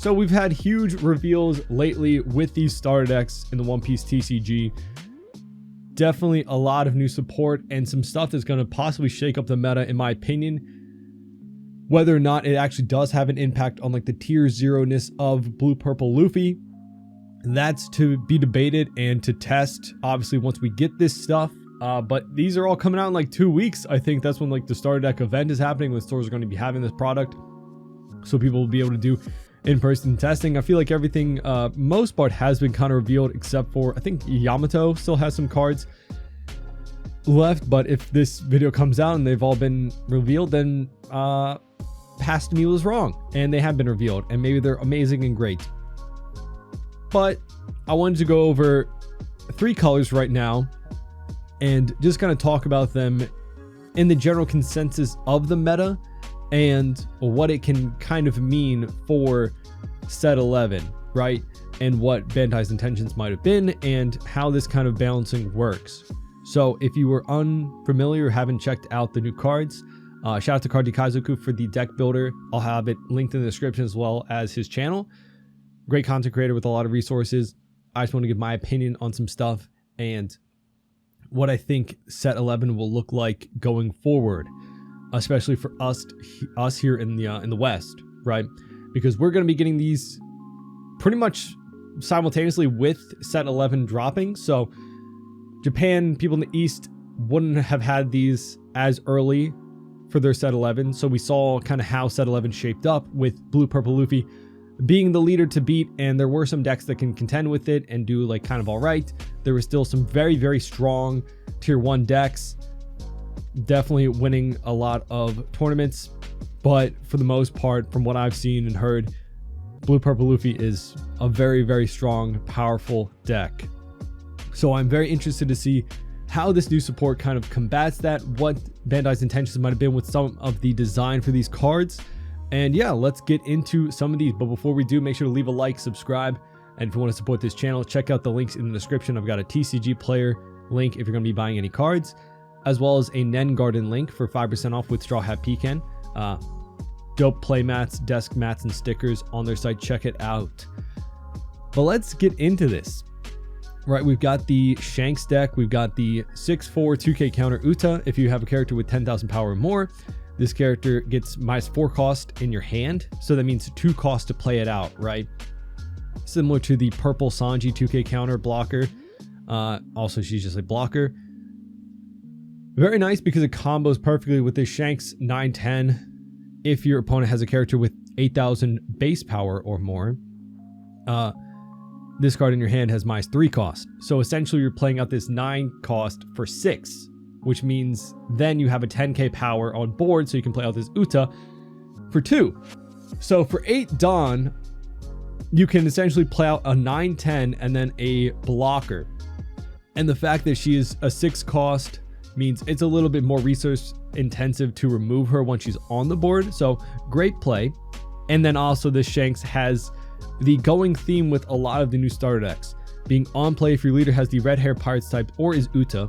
So we've had huge reveals lately with these starter decks in the One Piece TCG. Definitely a lot of new support and some stuff that's going to possibly shake up the meta, in my opinion. Whether or not it actually does have an impact on like the tier 0-ness of Blue Purple Luffy, that's to be debated and to test, obviously, once we get this stuff. But these are all coming out in like 2 weeks. I think that's when like the starter deck event is happening, when stores are going to be having this product, so people will be able to do in-person testing. I feel like everything, most part, has been kind of revealed, except for I think Yamato still has some cards left. But if this video comes out and they've all been revealed, then Past Me was wrong, and they have been revealed, and maybe they're amazing and great. But I wanted to go over 3 colors right now and just kind of talk about them in the general consensus of the meta and what it can kind of mean for set 11, right? And what Bandai's intentions might have been and how this kind of balancing works. So if you were unfamiliar or haven't checked out the new cards, shout out to Cardi Kaizoku for the deck builder. I'll have it linked in the description as well as his channel. Great content creator with a lot of resources. I just want to give my opinion on some stuff and what I think set 11 will look like going forward, especially for us here in the West, right? Because we're going to be getting these pretty much simultaneously with set 11 dropping. So Japan, people in the East wouldn't have had these as early for their set 11. So we saw kind of how set 11 shaped up with Blue Purple Luffy being the leader to beat, and there were some decks that can contend with it and do like kind of all right. There were still some very, very strong tier 1 decks, definitely winning a lot of tournaments. But for the most part, from what I've seen and heard, Blue Purple Luffy is a very, very strong, powerful deck. So I'm very interested to see how this new support kind of combats that, what Bandai's intentions might have been with some of the design for these cards. And yeah, let's get into some of these. But before we do, make sure to leave a like, subscribe, and if you want to support this channel, check out the links in the description. I've got a TCG player link if you're going to be buying any cards, as well as a Nen Garden link for 5% off with Straw Hat Pecan. Dope play mats, desk mats, and stickers on their site. Check it out. But let's get into this. Right, we've got the Shanks deck. We've got the 6/4 2K counter Uta. If you have a character with 10,000 power or more, this character gets -4 cost in your hand. So that means 2 cost to play it out, right? Similar to the purple Sanji 2K counter blocker. Also, she's just a blocker. Very nice because it combos perfectly with this Shanks 9/10. If your opponent has a character with 8,000 base power or more, this card in your hand has -3 cost. So essentially you're playing out this 9 cost for 6, which means then you have a 10k power on board, so you can play out this Uta for 2. So for 8 Dawn, you can essentially play out a 9/10 and then a blocker. And the fact that she is a 6 cost means it's a little bit more resource intensive to remove her once she's on the board. So great play. And then also this Shanks has the going theme with a lot of the new starter decks. Being on play if your leader has the red hair pirates type or is Uta,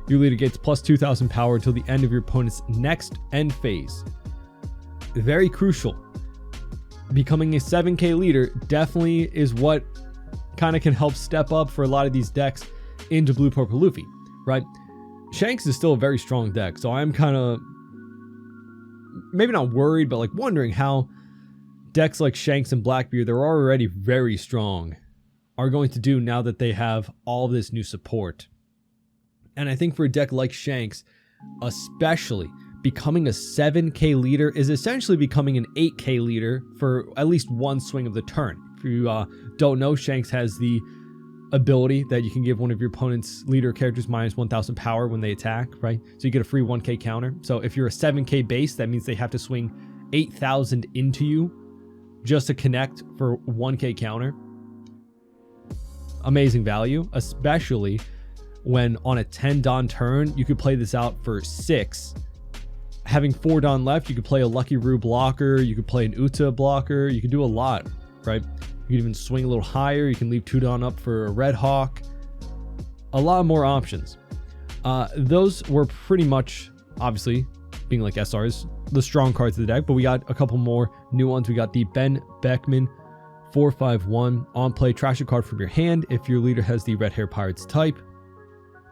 your leader gets plus 2,000 power until the end of your opponent's next end phase. Very crucial. Becoming a 7k leader definitely is what kind of can help step up for a lot of these decks into Blue Purple Luffy, right? Shanks is still a very strong deck, so I'm kind of maybe not worried, but like wondering how decks like Shanks and Blackbeard, they're already very strong, are going to do now that they have all of this new support. And I think for a deck like Shanks, especially, becoming a 7k leader is essentially becoming an 8k leader for at least one swing of the turn. If you don't know, Shanks has the ability that you can give one of your opponent's leader characters -1,000 power when they attack, right? So you get a free 1k counter. So if you're a 7k base, that means they have to swing 8,000 into you just to connect for 1k counter. Amazing value, especially when on a 10 Dawn turn, you could play this out for 6. Having 4 Dawn left, you could play a Lucky Roo blocker, you could play an Uta blocker, you could do a lot, right? You can even swing a little higher, you can leave 2 Dawn up for a Red Hawk. A lot more options. Those were pretty much, obviously, being like SRs, the strong cards of the deck, but we got a couple more new ones. We got the Ben Beckman 4/5/1. On play, trash a card from your hand if your leader has the Red Hair Pirates type.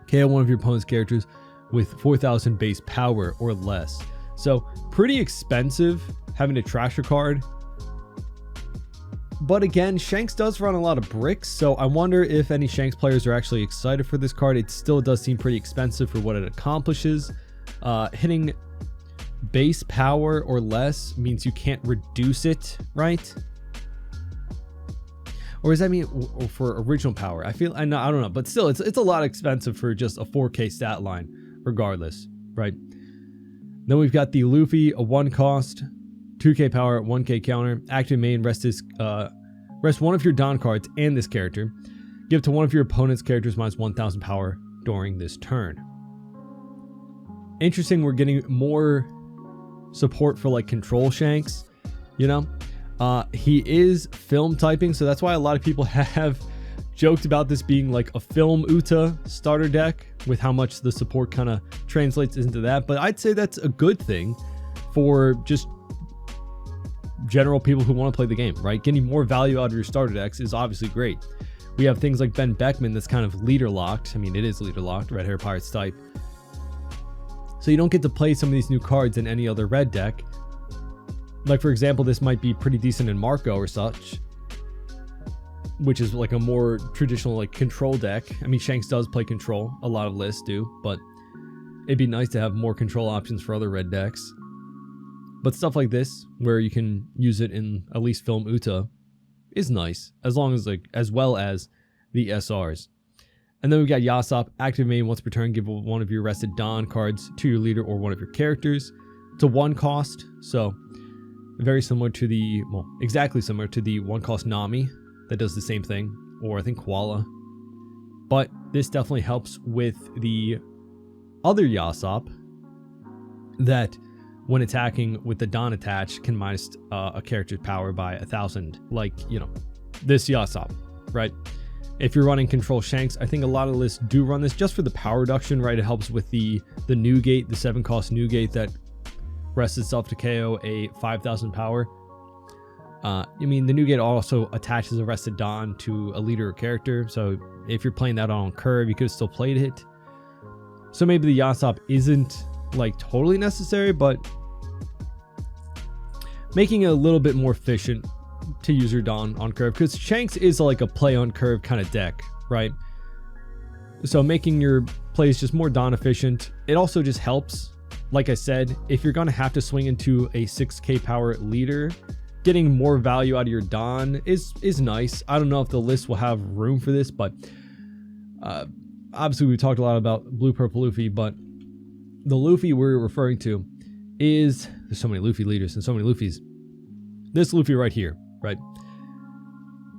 KO one of your opponent's characters with 4,000 base power or less. So pretty expensive having to trash a card. But again, Shanks does run a lot of bricks, so I wonder if any Shanks players are actually excited for this card. It still does seem pretty expensive for what it accomplishes. Hitting base power or less means you can't reduce it, right? Or does that mean for original power? I don't know, but still, it's a lot expensive for just a 4K stat line, regardless, right? Then we've got the Luffy, a 1 cost, 2K power, 1K counter. Active main, rest one of your Don cards and this character. Give to one of your opponent's characters minus 1,000 power during this turn. Interesting, we're getting more support for like control Shanks, you know? He is film typing, so that's why a lot of people have joked about this being like a film Uta starter deck with how much the support kind of translates into that. But I'd say that's a good thing for just general people who want to play the game, right? Getting more value out of your starter decks is obviously great. We have things like Ben Beckman that's kind of leader locked. I mean, it is leader locked, Red Hair Pirates type. So you don't get to play some of these new cards in any other red deck. Like, for example, this might be pretty decent in Marco or such, which is like a more traditional like control deck. I mean, Shanks does play control, a lot of lists do, but it'd be nice to have more control options for other red decks. But stuff like this, where you can use it in at least film Uta, is nice, as well as the SRs. And then we've got Yasop, active main once per turn, give one of your rested Don cards to your leader or one of your characters. It's a 1 cost, so very similar to the, well, exactly similar to the 1 cost Nami that does the same thing, or I think Koala. But this definitely helps with the other Yasop that, when attacking with the Don attached, can minus a character's power by 1,000, like, you know, this Yasop, right? If you're running control Shanks, I think a lot of lists do run this just for the power reduction, right? It helps with the new gate, the 7 cost new gate that rests itself to KO a 5,000 power. I mean, the new gate also attaches a rested Don to a leader or character, so if you're playing that on curve, you could have still played it. So maybe the Yasop isn't like totally necessary, but making it a little bit more efficient to use your Don on curve, because Shanks is like a play on curve kind of deck, right? So making your plays just more Don efficient. It also just helps, like I said, if you're gonna have to swing into a 6K power leader, getting more value out of your Don is nice. I don't know if the list will have room for this, but obviously we talked a lot about Blue Purple Luffy, but the Luffy we're referring to is, there's so many Luffy leaders and so many Luffys. This Luffy right here, right?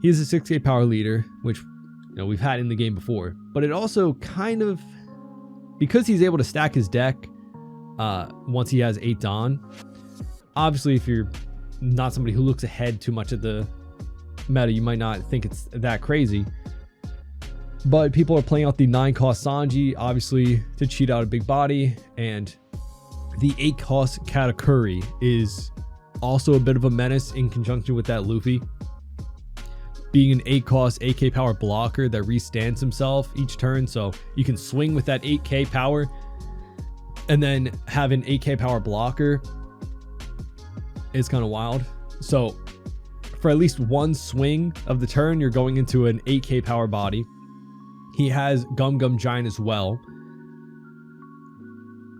He's a 6K power leader, which, you know, we've had in the game before, but it also kind of, because he's able to stack his deck once he has 8 Don. Obviously, if you're not somebody who looks ahead too much at the meta, you might not think it's that crazy. But people are playing out the 9 cost Sanji, obviously, to cheat out a big body, and the 8 cost Katakuri is also a bit of a menace in conjunction with that Luffy. Being an 8 cost 8K power blocker that restands himself each turn, so you can swing with that 8K power and then have an 8K power blocker is kind of wild. So for at least one swing of the turn, you're going into an 8K power body. He has Gum Gum Giant as well.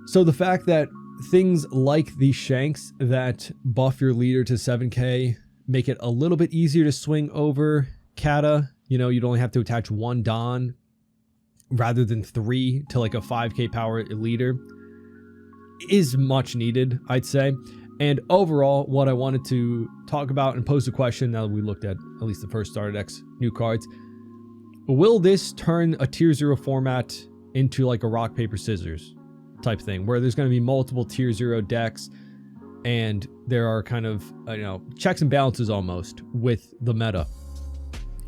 So the fact that things like these Shanks that buff your leader to 7K make it a little bit easier to swing over Kata. You know, you'd only have to attach 1 Don rather than 3 to like a 5K power leader is much needed, I'd say. And overall, what I wanted to talk about and pose a question, now that we looked at least the first starter decks, new cards, will this turn a tier 0 format into like a rock, paper, scissors type thing, where there's going to be multiple tier 0 decks and there are kind of, you know, checks and balances almost with the meta?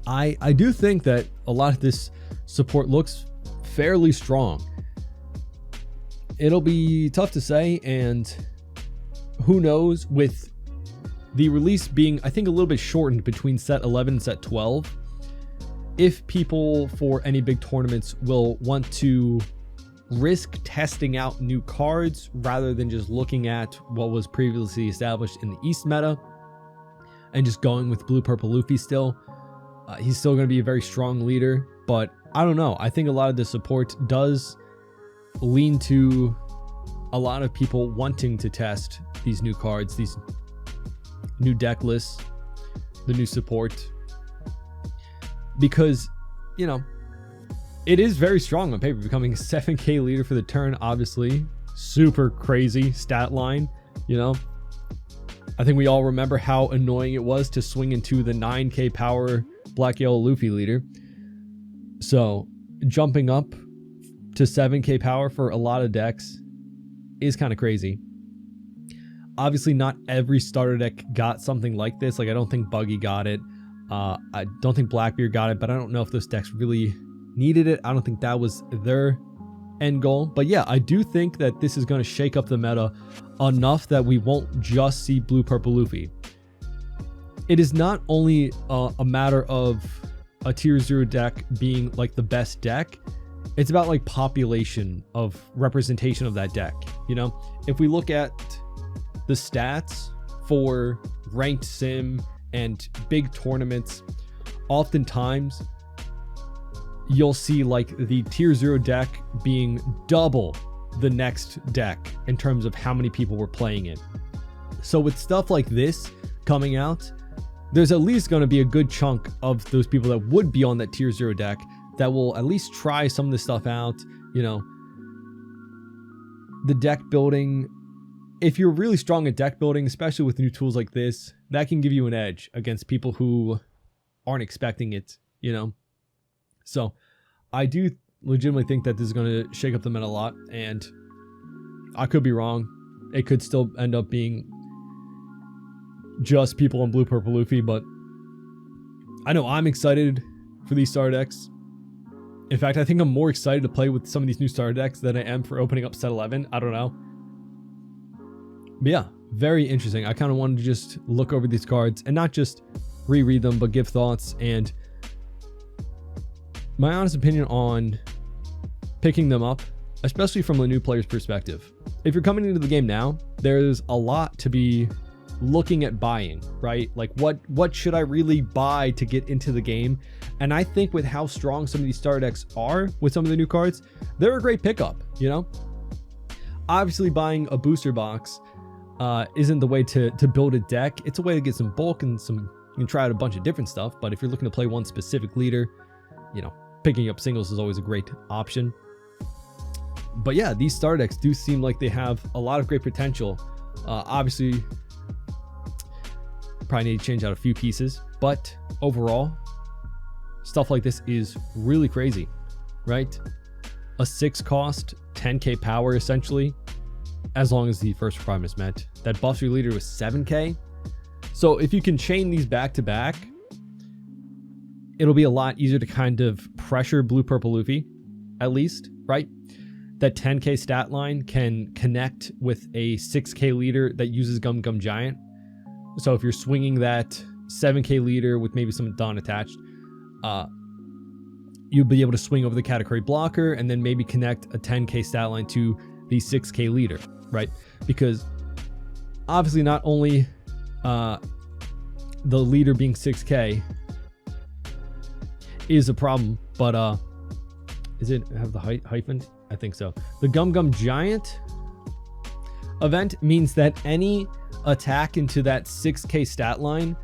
I do think that a lot of this support looks fairly strong. It'll be tough to say, and who knows with the release being, I think, a little bit shortened between set 11 and set 12. If people for any big tournaments will want to risk testing out new cards rather than just looking at what was previously established in the East meta and just going with Blue Purple Luffy still, he's still going to be a very strong leader. But I don't know. I think a lot of the support does lean to a lot of people wanting to test these new cards, these new deck lists, the new support, because, you know, it is very strong on paper. Becoming a 7k leader for the turn, obviously super crazy stat line. You know, I think we all remember how annoying it was to swing into the 9k power Black Yellow Luffy leader. So jumping up to 7k power for a lot of decks is kind of crazy. Obviously, not every starter deck got something like this. Like, I don't think Buggy got it. I don't think Blackbeard got it, but I don't know if those decks really needed it. I don't think that was their end goal. But yeah, I do think that this is going to shake up the meta enough that we won't just see Blue Purple Luffy. It is not only a matter of a tier 0 deck being like the best deck. It's about like population of representation of that deck. You know, if we look at the stats for ranked sim and big tournaments, oftentimes you'll see like the tier 0 deck being double the next deck in terms of how many people were playing it. So with stuff like this coming out, there's at least going to be a good chunk of those people that would be on that tier 0 deck that will at least try some of this stuff out. You know, the deck building, if you're really strong at deck building, especially with new tools like this, that can give you an edge against people who aren't expecting it, you know? So I do legitimately think that this is going to shake up the meta a lot, and I could be wrong. It could still end up being just people on Blue Purple Luffy, but I know I'm excited for these starter decks. In fact, I think I'm more excited to play with some of these new starter decks than I am for opening up set 11. I don't know. But yeah, very interesting. I kind of wanted to just look over these cards and not just reread them, but give thoughts and my honest opinion on picking them up, especially from a new player's perspective. If you're coming into the game now, there's a lot to be looking at buying, right? Like what should I really buy to get into the game? And I think with how strong some of these starter decks are with some of the new cards, they're a great pickup, you know? Obviously, buying a booster box isn't the way to build a deck. It's a way to get some bulk and some, you can try out a bunch of different stuff. But if you're looking to play one specific leader, you know, picking up singles is always a great option. But yeah, these starter decks do seem like they have a lot of great potential. Obviously, probably need to change out a few pieces, but overall, stuff like this is really crazy, right? A 6 cost, 10k power essentially, as long as the first requirement is met. That buffs your leader with 7k. So if you can chain these back to back, it'll be a lot easier to kind of pressure Blue Purple Luffy, at least, right? That 10k stat line can connect with a 6k leader that uses Gum Gum Giant. So if you're swinging that 7k leader with maybe some Dawn attached, you'll be able to swing over the category blocker and then maybe connect a 10k stat line to the 6k leader, right? Because obviously not only the leader being 6k is a problem, but is it have the hyphen? I think so. The Gum Gum Giant event means that any attack into that 6k stat line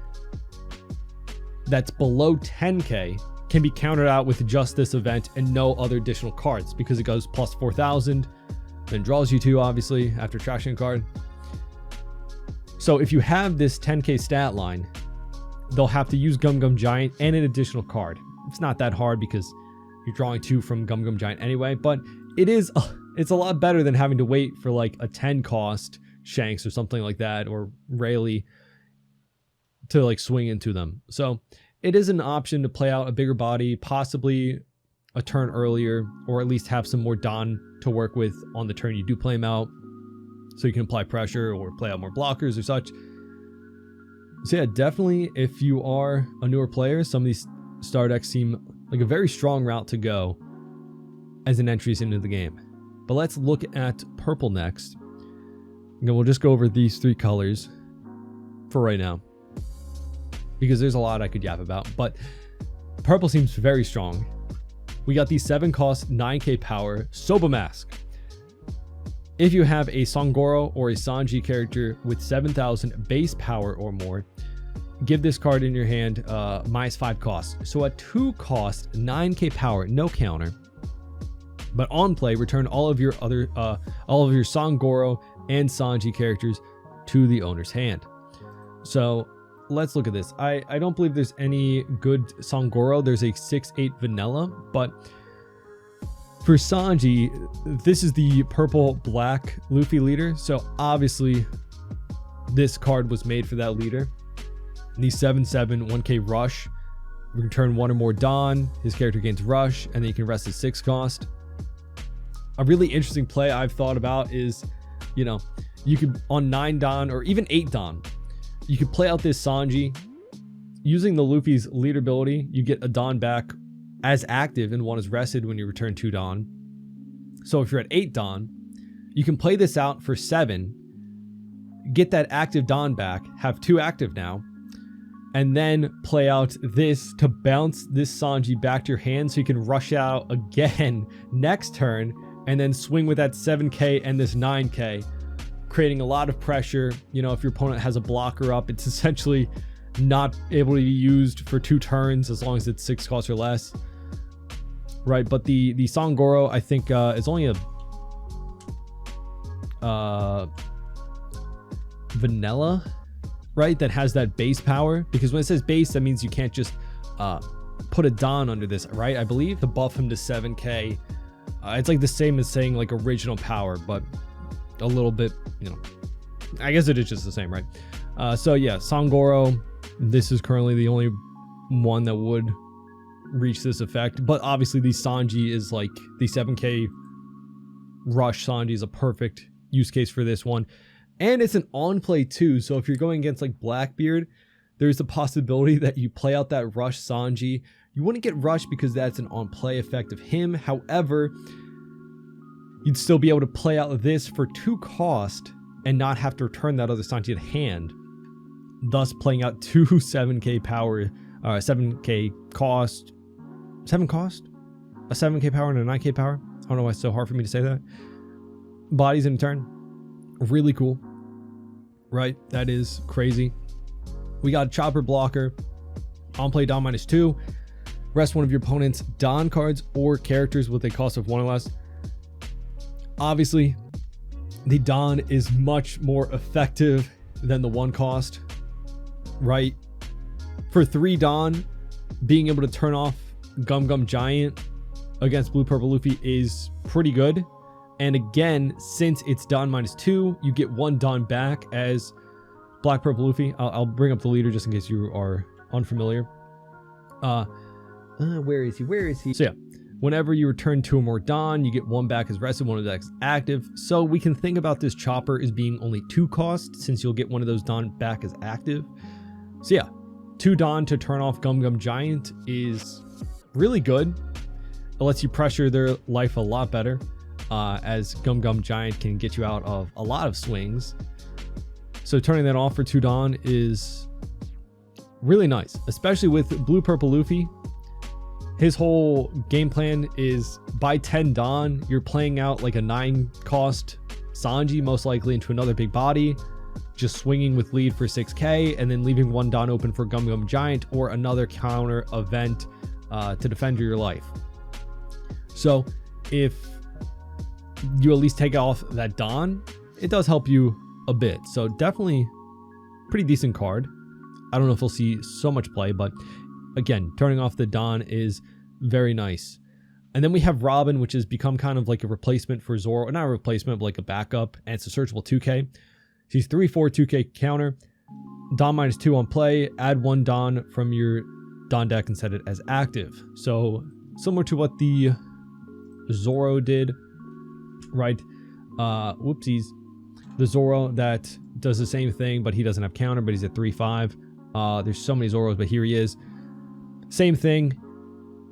that's below 10k can be countered out with just this event and no other additional cards, because it goes plus 4,000, then draws you 2 obviously after trashing a card. So if you have this 10k stat line, they'll have to use Gum Gum Giant and an additional card. It's not that hard because you're drawing 2 from Gum Gum Giant anyway, but it's a lot better than having to wait for like a 10 cost Shanks or something like that, or Rayleigh, to like swing into them. So it is an option to play out a bigger body, possibly a turn earlier, or at least have some more Dawn to work with on the turn you do play him out, so you can apply pressure or play out more blockers or such. So yeah, definitely if you are a newer player, some of these star decks seem like a very strong route to go as an entry into the game. But let's look at purple next. And we'll just go over these three colors for right now, because there's a lot I could yap about, but purple seems very strong. We got the 7 cost 9k power Soba Mask. If you have a Sangoro or a Sanji character with 7,000 base power or more, give this card in your hand -5 cost. So at 2 cost, 9k power, no counter. But on play, return all of your Sangoro and Sanji characters to the owner's hand. So let's look at this. I don't believe there's any good Sangoro. There's a 6/8 vanilla, but for Sanji, this is the purple black Luffy leader. So obviously this card was made for that leader. The 7/7 1k rush. Return 1 or more Dawn. His character gains rush, and then you can rest his 6 cost. A really interesting play I've thought about is, you know, you could on 9 Dawn or even 8 Dawn, you could play out this Sanji. Using the Luffy's leader ability, you get a Dawn back as active and 1 is rested when you return 2 Dawn. So if you're at 8 Dawn, you can play this out for 7, get that active Dawn back, have 2 active now, and then play out this to bounce this Sanji back to your hand so you can rush out again next turn and then swing with that 7k and this 9k, creating a lot of pressure. You know, if your opponent has a blocker up, it's essentially not able to be used for 2 turns as long as it's 6 costs or less, right? But the Sangoro, I think is only a vanilla, right, that has that base power, because when it says base, that means you can't just put a Dawn under this, right? I believe to buff him to 7k, it's like the same as saying like original power, but a little bit, you know, I guess it is just the same, right? So yeah, Sangoro, this is currently the only one that would reach this effect, but obviously the Sanji is like the 7k rush. Sanji is a perfect use case for this one, and it's an on play too. So if you're going against like Blackbeard, there's a possibility that you play out that rush Sanji. You wouldn't get rushed because that's an on play effect of him. However, you'd still be able to play out this for 2 cost and not have to return that other Sanji to hand, thus playing out 2 7k power, 7k cost, 7 cost, a 7k power and a 9k power. I don't know why it's so hard for me to say that. Bodies in turn, really cool, right? That is crazy. We got Chopper Blocker, on play Dawn -2, rest one of your opponent's Dawn cards or characters with a cost of 1 or less. Obviously, the Dawn is much more effective than the 1 cost, right? For 3 Dawn, being able to turn off Gum Gum Giant against Blue Purple Luffy is pretty good. And again, since it's Dawn -2, you get 1 Dawn back as Black Purple Luffy. I'll bring up the leader just in case you are unfamiliar. Where is he? Where is he? So yeah, whenever you return 2 or more Dawn, you get 1 back as rested, 1 of the decks active. So we can think about this Chopper as being only 2 costs, since you'll get 1 of those Dawn back as active. So yeah, 2 Dawn to turn off Gum Gum Giant is really good. It lets you pressure their life a lot better, as Gum Gum Giant can get you out of a lot of swings. So turning that off for 2 Dawn is really nice, especially with Blue Purple Luffy. His whole game plan is by 10 Dawn, you're playing out like a 9 cost Sanji, most likely into another big body, just swinging with lead for 6k, and then leaving 1 Dawn open for Gum Gum Giant or another counter event to defend your life. So if you at least take off that Dawn, it does help you a bit. So definitely pretty decent card. I don't know if we'll see so much play, but again, turning off the Dawn is very nice. And then we have Robin, which has become kind of like a replacement for Zoro. Not a replacement, but like a backup, and it's a searchable 2k. She's 3/4 2k counter. Dawn -2 on play. Add 1 Dawn from your Dawn deck and set it as active. So similar to what the Zoro did, right? Whoopsies. The Zoro that does the same thing, but he doesn't have counter, but he's at 3/5. There's so many Zoros, but here he is. Same thing.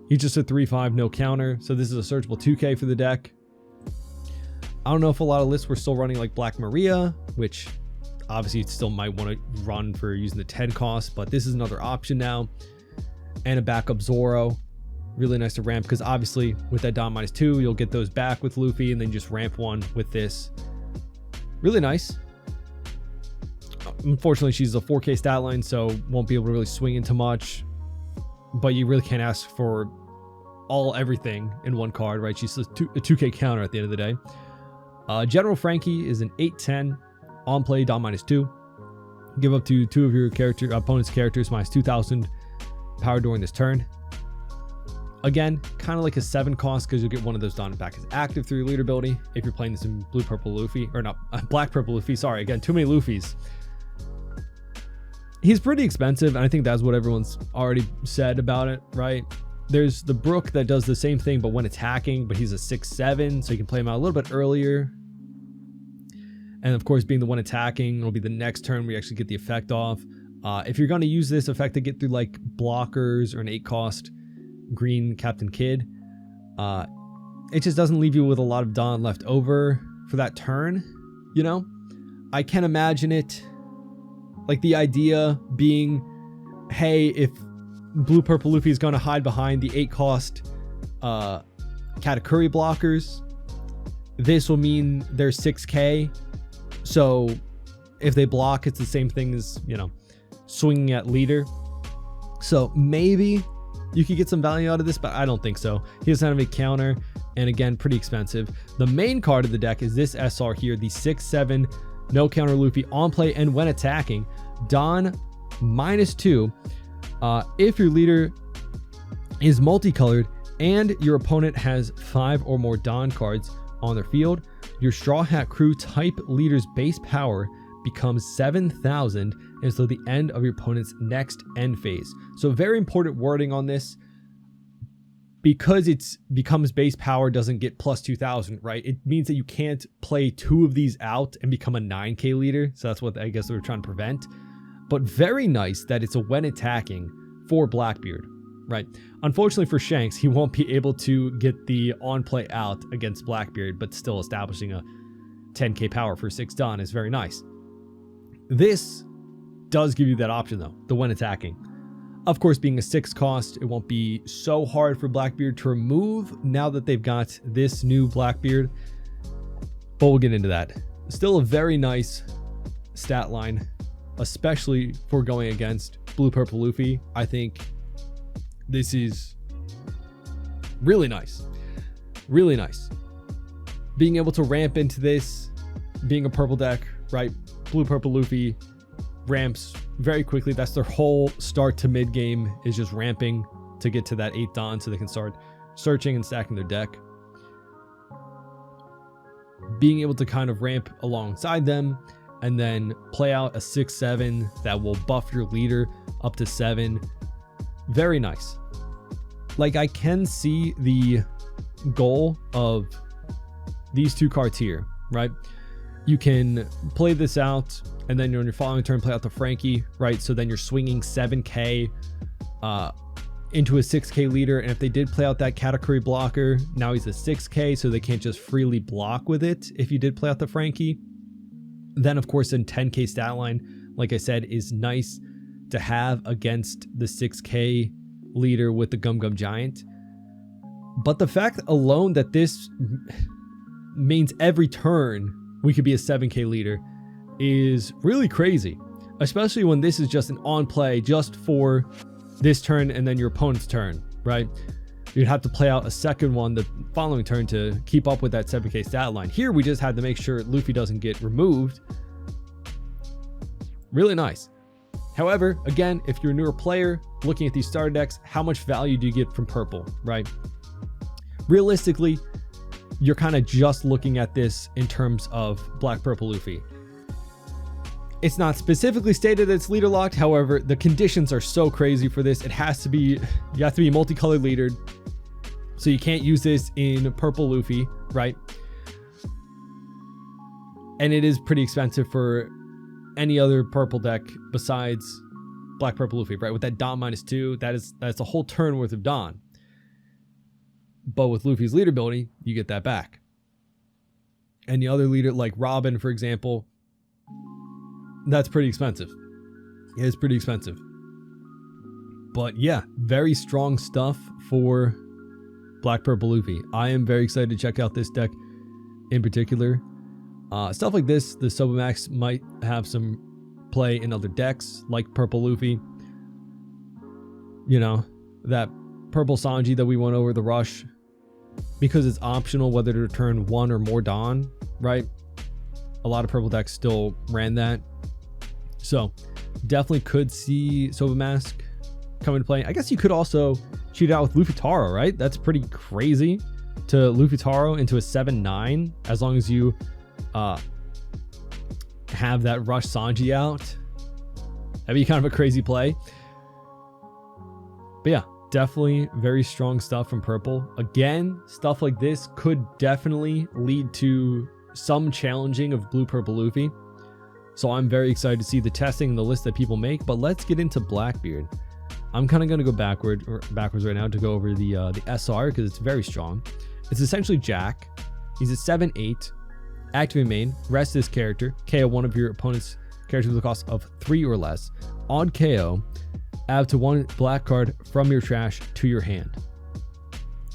He's just a 3/5, no counter. So this is a searchable 2K for the deck. I don't know if a lot of lists were still running like Black Maria, which obviously it still might want to run for using the 10 cost, but this is another option now. And a backup Zoro. Really nice to ramp, because obviously with that Dom -2, you'll get those back with Luffy, and then just ramp one with this. Really nice. Unfortunately, she's a 4K stat line, so won't be able to really swing into much. But you really can't ask for everything in one card, right? She's a 2K counter at the end of the day. General Frankie is an 8/10 on play, Dom -2. Give up to 2 of your opponent's characters -2,000 power during this turn. Again, kind of like a 7 cost, because you'll get one of those Dom back as active through your leader ability if you're playing this in blue purple Luffy, or not black purple Luffy. Sorry, again, too many Luffys. He's pretty expensive, and I think that's what everyone's already said about it, right? There's the Brook that does the same thing, but when attacking, but he's a 6/7, so you can play him out a little bit earlier. And of course, being the one attacking, it'll be the next turn where you actually get the effect off. If you're going to use this effect to get through like blockers or an 8 cost green Captain Kidd, it just doesn't leave you with a lot of Dawn left over for that turn, you know? I can imagine it, like the idea being, hey, if blue purple Luffy is going to hide behind the 8 cost Katakuri blockers, this will mean they're 6K. So if they block, it's the same thing as, you know, swinging at leader. So maybe you could get some value out of this, but I don't think so. He doesn't have a counter, and again, pretty expensive. The main card of the deck is this SR here, the 6/7 no counter Luffy on play and when attacking, Dawn -2. If your leader is multicolored and your opponent has 5 or more Dawn cards on their field, your Straw Hat Crew type leader's base power becomes 7,000 until the end of your opponent's next end phase. So very important wording on this, because it becomes base power doesn't get plus 2,000, right? It means that you can't play 2 of these out and become a 9K leader. So that's what I guess they're trying to prevent. But very nice that it's a when attacking for Blackbeard, right? Unfortunately for Shanks, he won't be able to get the on play out against Blackbeard, but still establishing a 10K power for 6 Dawn is very nice. This does give you that option though, the when attacking. Of course, being a 6 cost, it won't be so hard for Blackbeard to remove now that they've got this new Blackbeard, but we'll get into that. Still a very nice stat line, especially for going against blue purple Luffy. I think this is really nice. Really nice. Being able to ramp into this, being a purple deck, right? Blue purple Luffy ramps very quickly. That's their whole start to mid game, is just ramping to get to that 8 Dawn so they can start searching and stacking their deck. Being able to kind of ramp alongside them and then play out a 6/7 that will buff your leader up to 7. Very nice. Like, I can see the goal of these 2 cards here, right? You can play this out, and then on your following turn, play out the Frankie, right? So then you're swinging 7K into a 6K leader. And if they did play out that Katakuri blocker, now he's a 6K, so they can't just freely block with it if you did play out the Frankie. Then, of course, in 10K stat line, like I said, is nice to have against the 6K leader with the Gum Gum Giant. But the fact alone that this means every turn we could be a 7K leader is really crazy, especially when this is just an on play just for this turn and then your opponent's turn, right? You'd have to play out a second one the following turn to keep up with that 7K stat line. Here we just had to make sure Luffy doesn't get removed. Really nice. However, again, if you're a newer player looking at these starter decks, how much value do you get from purple, right? Realistically, you're kind of just looking at this in terms of black purple Luffy. It's not specifically stated that it's leader locked. However, the conditions are so crazy for this. It has to be, you have to be multicolored leadered. So you can't use this in purple Luffy, right? And it is pretty expensive for any other purple deck besides Black Purple Luffy, right? With that Dawn -2, that's a whole turn worth of Dawn. But with Luffy's leader ability, you get that back. And the other leader, like Robin, for example, that's pretty expensive. It is pretty expensive. But yeah, very strong stuff for Black Purple Luffy. I am very excited to check out this deck in particular. Stuff like this, the Sobamax might have some play in other decks like Purple Luffy. You know, that Purple Sanji that we went over, the Rush, because it's optional whether to return 1 or more Dawn, right? A lot of purple decks still ran that. So definitely could see Sobamask come into play. I guess you could also cheat out with Luffy Taro, right? That's pretty crazy to Luffy Taro into a 7/9 as long as you have that Rush Sanji out. That'd be kind of a crazy play. But yeah, definitely very strong stuff from purple. Again, stuff like this could definitely lead to some challenging of Blue Purple Luffy. So I'm very excited to see the testing and the list that people make. But let's get into Blackbeard. I'm kind of going to go backwards right now to go over the SR because it's very strong. It's essentially Jack. He's a 7/8. Activate main, rest this character, KO one of your opponent's characters with a cost of 3 or less. On KO, add to 1 black card from your trash to your hand.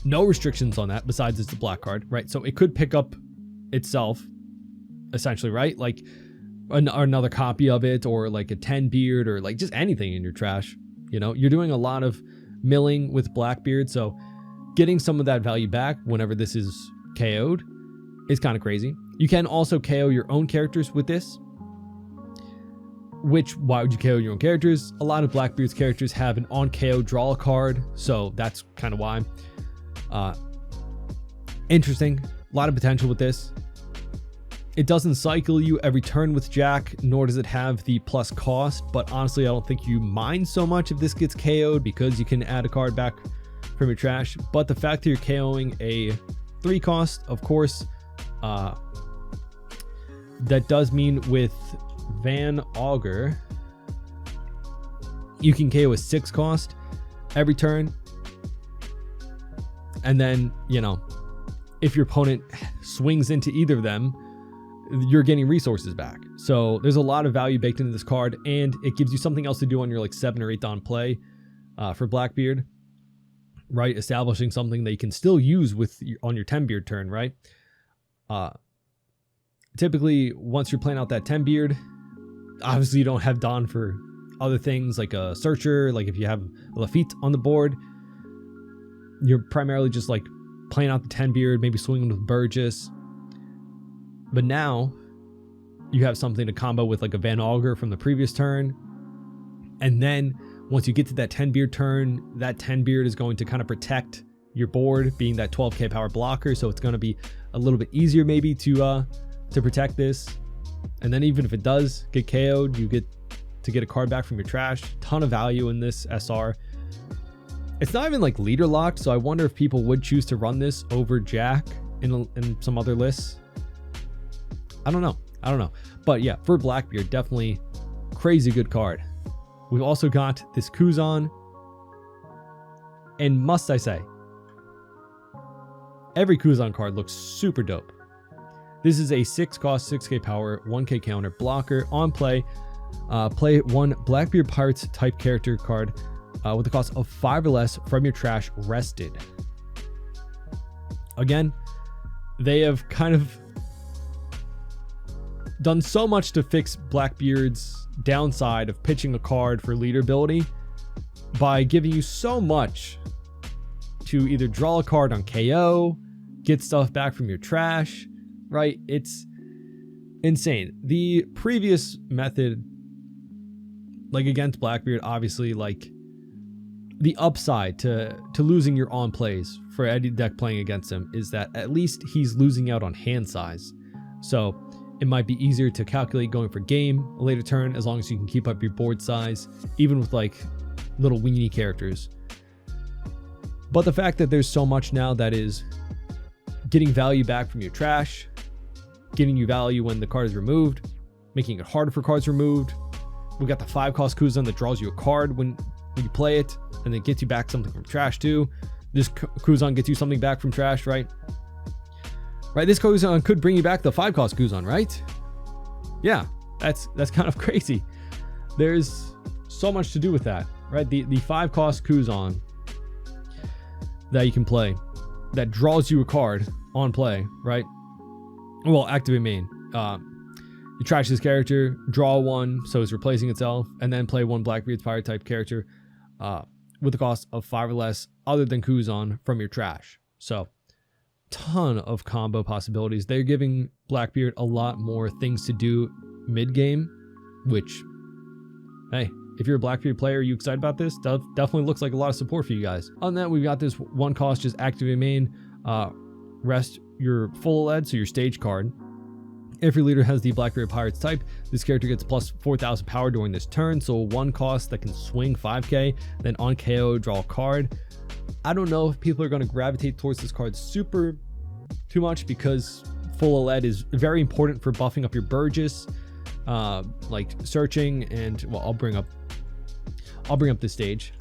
No restrictions on that besides it's a black card, right? So it could pick up itself, essentially, right? Like another copy of it, or like a 10 beard, or like just anything in your trash. You know, you're doing a lot of milling with Blackbeard, so getting some of that value back whenever this is KO'd is kind of crazy. You can also KO your own characters with this. Which, why would you KO your own characters? A lot of Blackbeard's characters have an on KO draw a card, so that's kind of why. Interesting. A lot of potential with this. It doesn't cycle you every turn with Jack, nor does it have the plus cost, but honestly, I don't think you mind so much if this gets KO'd because you can add a card back from your trash. But the fact that you're KOing a 3 cost, of course, that does mean with Van Augur, you can KO a 6 cost every turn. And then, you know, if your opponent swings into either of them, you're getting resources back. So there's a lot of value baked into this card, and it gives you something else to do on your like 7 or 8 Dawn play for Blackbeard, right? Establishing something that you can still use with on your 10 beard turn, right? Typically, once you're playing out that 10 beard, obviously you don't have Dawn for other things like a searcher. Like if you have Lafitte on the board, you're primarily just like playing out the 10 beard, maybe swinging with Burgess. But now you have something to combo with like a Van Augur from the previous turn. And then once you get to that 10 beard turn, that 10 beard is going to kind of protect your board, being that 12k power blocker. So it's going to be a little bit easier maybe to protect this. And then even if it does get KO'd, you get to get a card back from your trash. Ton of value in this SR. It's not even like leader locked, so I wonder if people would choose to run this over Jack in some other lists. I don't know. But yeah, for Blackbeard, definitely crazy good card. We've also got this Kuzan. And must I say, every Kuzan card looks super dope. This is a 6 cost, 6k power, 1k counter blocker. On play, play 1 Blackbeard Pirates type character card with a cost of 5 or less from your trash rested. Again, they have kind of done so much to fix Blackbeard's downside of pitching a card for leader ability by giving you so much to either draw a card on KO, get stuff back from your trash, right? It's insane. The previous method, like against Blackbeard, obviously, like the upside to losing your on plays for any deck playing against him is that at least he's losing out on hand size. So it might be easier to calculate going for game a later turn as long as you can keep up your board size, even with like little weenie characters. But the fact that there's so much now that is getting value back from your trash, giving you value when the card is removed, making it harder for cards removed, We got the 5-cost Kuzan that draws you a card when you play it, and then gets you back something from trash too. This Kuzan gets you something back from trash, right? Right, this Kuzan could bring you back the 5-cost Kuzan, right? Yeah, that's kind of crazy. There's so much to do with that, right? The 5-cost Kuzan that you can play that draws you a card on play, right? Well, activate main. You trash this character, draw one, so it's replacing itself, and then play one Blackbeard fire type character with a cost of 5 or less other than Kuzan from your trash. So, ton of combo possibilities. They're giving Blackbeard a lot more things to do mid-game, which, hey, if you're a Blackbeard player, are you excited about this? Definitely looks like a lot of support for you guys. On that, we've got this 1 cost, just activate main, rest your full lead, so your stage card. If your leader has the Blackbeard Pirates type, this character gets plus 4,000 power during this turn, so 1 cost that can swing 5k, then on KO, draw a card. I don't know if people are going to gravitate towards this card super too much, because full lead is very important for buffing up your Burgess, like searching, and well, I'll bring up this stage.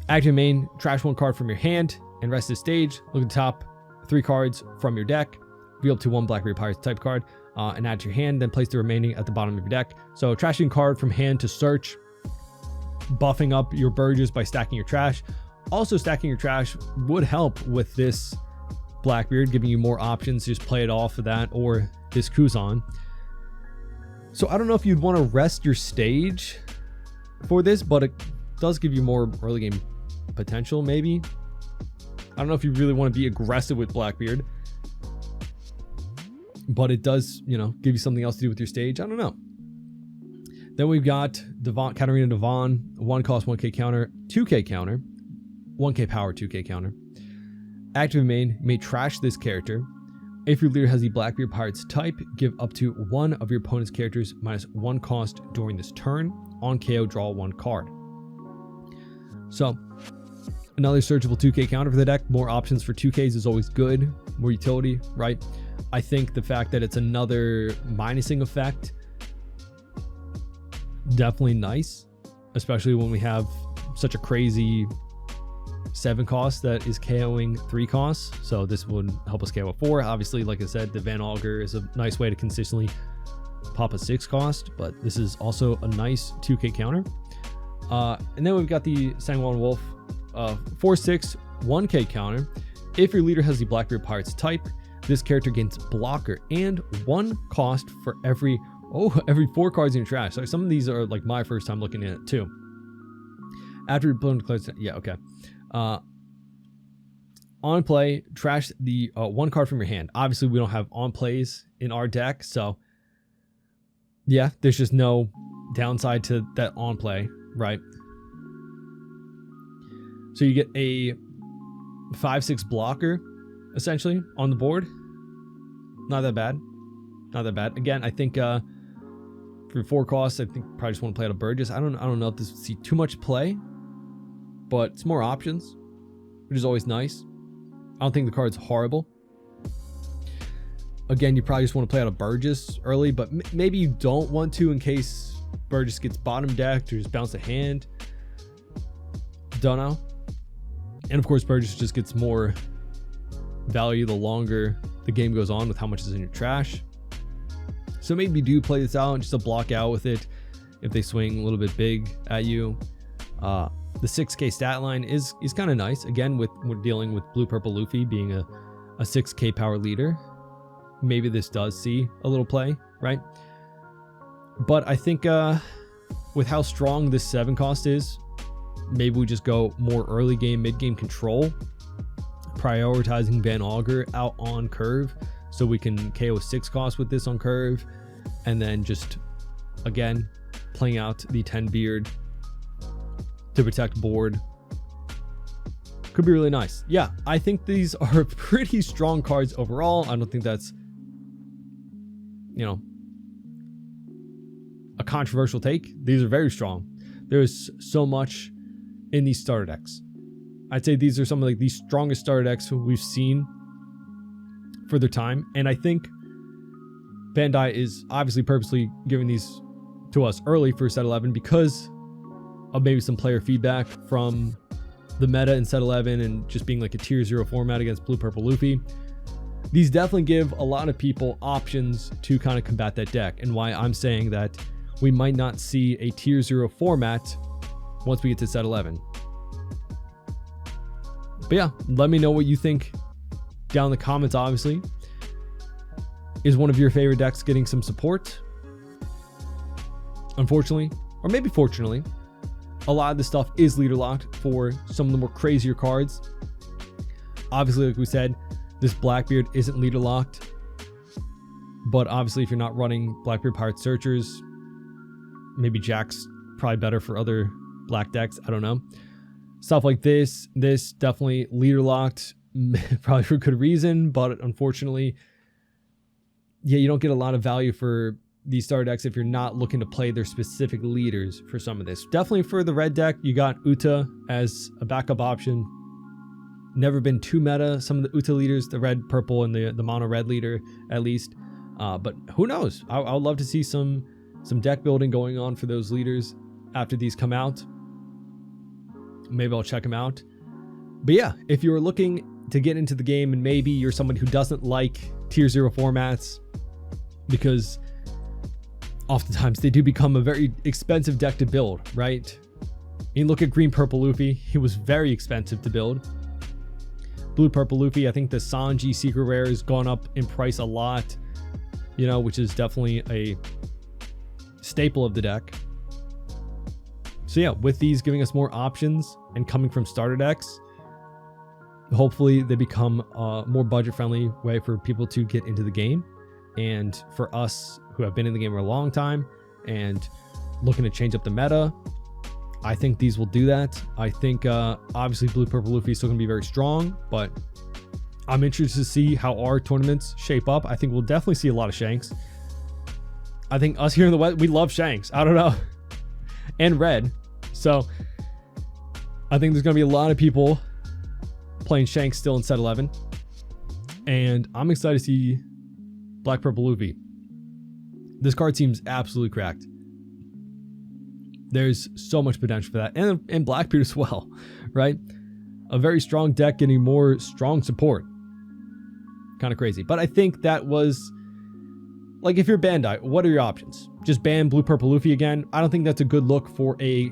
Active main, trash 1 card from your hand and rest the stage. Look at the top 3 cards from your deck, reveal up to 1 Blackbeard Pirates type card, and add to your hand, then place the remaining at the bottom of your deck. So trashing card from hand to search, buffing up your Burgess by stacking your trash. Also, stacking your trash would help with this Blackbeard, giving you more options. Just play it off of that, or this Kuzan. So I don't know if you'd want to rest your stage for this, but it does give you more early game potential, maybe. I don't know if you really want to be aggressive with Blackbeard, but it does, you know, give you something else to do with your stage. I don't know. Then we've got Devon, Katarina Devon, 1 cost, 1k counter, 2k counter, 1k power, 2k counter. Active main, may trash this character. If your leader has the Blackbeard Pirates type, give up to 1 of your opponent's characters minus 1 cost during this turn. On KO, draw 1 card. So, another searchable 2k counter for the deck. More options for 2ks is always good. More utility, right? I think the fact that it's another minusing effect, definitely nice, especially when we have such a crazy 7 cost that is KOing 3 costs. So this would help us KO 4. Obviously, like I said, the Van Augur is a nice way to consistently pop a 6 cost, but this is also a nice 2k counter. And then we've got the Sangwon Wolf, 4/6 1k counter. If your leader has the Blackbeard Pirates type, this character gains blocker and 1 cost for every 4 cards in your trash. So some of these are like my first time looking at it too. After your opponent declares, yeah, okay. On play, trash the 1 card from your hand. Obviously, we don't have on plays in our deck, so yeah, there's just no downside to that on play, right? So you get a 5/6 blocker essentially on the board. Not that bad. Not that bad. Again, I think for 4 costs, I think probably just want to play out of Burgess. I don't know if this would see too much play, but it's more options, which is always nice. I don't think the card's horrible. Again, you probably just want to play out of Burgess early, but maybe you don't want to in case Burgess gets bottom decked or just bounce a hand. Don't know. And of course, Burgess just gets more value the longer the game goes on with how much is in your trash. So maybe do play this out and just to block out with it if they swing a little bit big at you. The 6k stat line is kind of nice. Again, we're dealing with Blue Purple Luffy being a 6k power leader. Maybe this does see a little play, right? But I think with how strong this 7 cost is, maybe we just go more early game, mid game control, prioritizing Van Augur out on curve so we can KO a 6 cost with this on curve, and then just again playing out the 10 beard to protect board. Could be really nice. Yeah, I think these are pretty strong cards overall. I don't think that's, you know, a controversial take. These are very strong. There's so much in these starter decks. I'd say these are some of like the strongest starter decks we've seen for their time, and I think Bandai is obviously purposely giving these to us early for set 11 because of maybe some player feedback from the meta in set 11 and just being like a tier 0 format against Blue Purple Luffy. These definitely give a lot of people options to kind of combat that deck, and why I'm saying that we might not see a tier 0 format once we get to set 11. But yeah, let me know what you think down in the comments. Obviously, is one of your favorite decks getting some support? Unfortunately, or maybe fortunately, a lot of this stuff is leader locked for some of the more crazier cards. Obviously, like we said, this Blackbeard isn't leader locked, but obviously if you're not running Blackbeard Pirate Searchers, maybe Jack's probably better for other black decks. I don't know. Stuff like this definitely leader locked, probably for good reason, but unfortunately, yeah, you don't get a lot of value for these starter decks if you're not looking to play their specific leaders for some of this. Definitely for the red deck, you got Uta as a backup option. Never been too meta, some of the Uta leaders, the red, purple, and the mono red leader at least. But who knows? I would love to see some deck building going on for those leaders after these come out. Maybe I'll check them out. But yeah, if you're looking to get into the game and maybe you're someone who doesn't like tier 0 formats because oftentimes they do become a very expensive deck to build, right? You look at green purple Luffy, he was very expensive to build. Blue purple Luffy, I think the Sanji secret rare has gone up in price a lot, you know, which is definitely a staple of the deck. So yeah, with these giving us more options and coming from starter decks, hopefully they become a more budget friendly way for people to get into the game. And for us who have been in the game for a long time and looking to change up the meta, I think these will do that. I think obviously Blue Purple Luffy is still going to be very strong, but I'm interested to see how our tournaments shape up. I think we'll definitely see a lot of Shanks. I think us here in the West, we love Shanks. I don't know. And red. So I think there's going to be a lot of people playing Shanks still in set 11. And I'm excited to see Black Purple Luffy. This card seems absolutely cracked. There's so much potential for that. And Blackbeard as well, right? A very strong deck getting more strong support. Kind of crazy. But I think that was, like, if you're Bandai, what are your options? Just ban Blue Purple Luffy again? I don't think that's a good look for a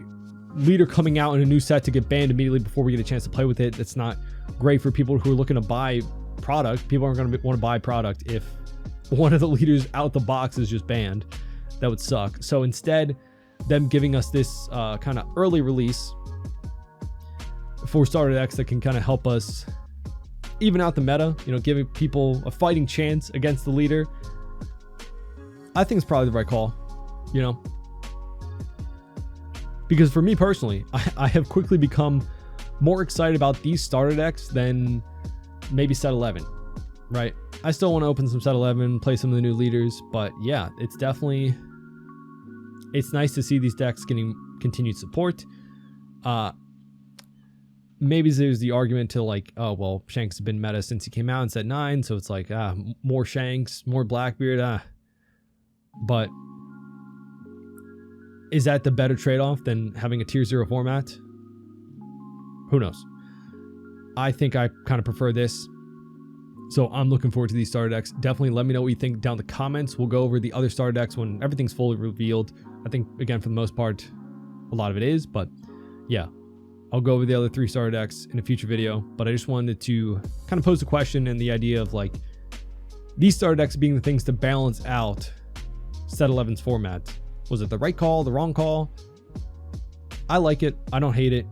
leader coming out in a new set to get banned immediately before we get a chance to play with it. That's not great for people who are looking to buy product. People aren't going to want to buy product if one of the leaders out the box is just banned. That would suck. So instead, them giving us this kind of early release for starter decks that can kind of help us even out the meta, you know, giving people a fighting chance against the leader, I think it's probably the right call, you know, because for me personally, I have quickly become more excited about these starter decks than maybe set 11, right? I still want to open some set 11, play some of the new leaders, but yeah, it's nice to see these decks getting continued support. Maybe there's the argument to like, oh, well, Shanks has been meta since he came out in set 9, so it's like, more Shanks, more Blackbeard, but is that the better trade-off than having a tier 0 format? Who knows? I think I kind of prefer this. So I'm looking forward to these starter decks. Definitely let me know what you think down in the comments. We'll go over the other starter decks when everything's fully revealed. I think, again, for the most part, a lot of it is. But yeah, I'll go over the other 3 starter decks in a future video. But I just wanted to kind of pose a question and the idea of like these starter decks being the things to balance out set 11's format. Was it the right call, the wrong call? I like it. I don't hate it.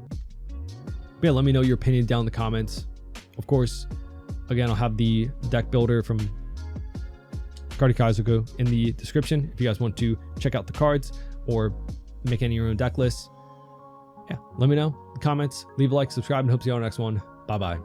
But yeah, let me know your opinion down in the comments. Of course, again, I'll have the deck builder from Kaizoku in the description if you guys want to check out the cards or make any of your own deck lists. Yeah, let me know in the comments. Leave a like, subscribe, and hope to see you on the next one. Bye-bye.